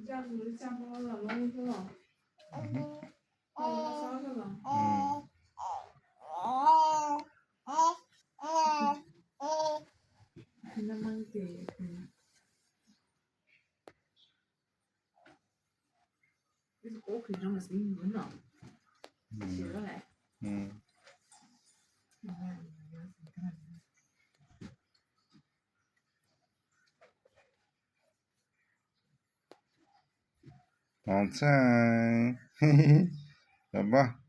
这样子下播了，龙一说，我烧着了。naman kayo. It's okay, naman sa inyo na. Sila eh. Long time. 好吧。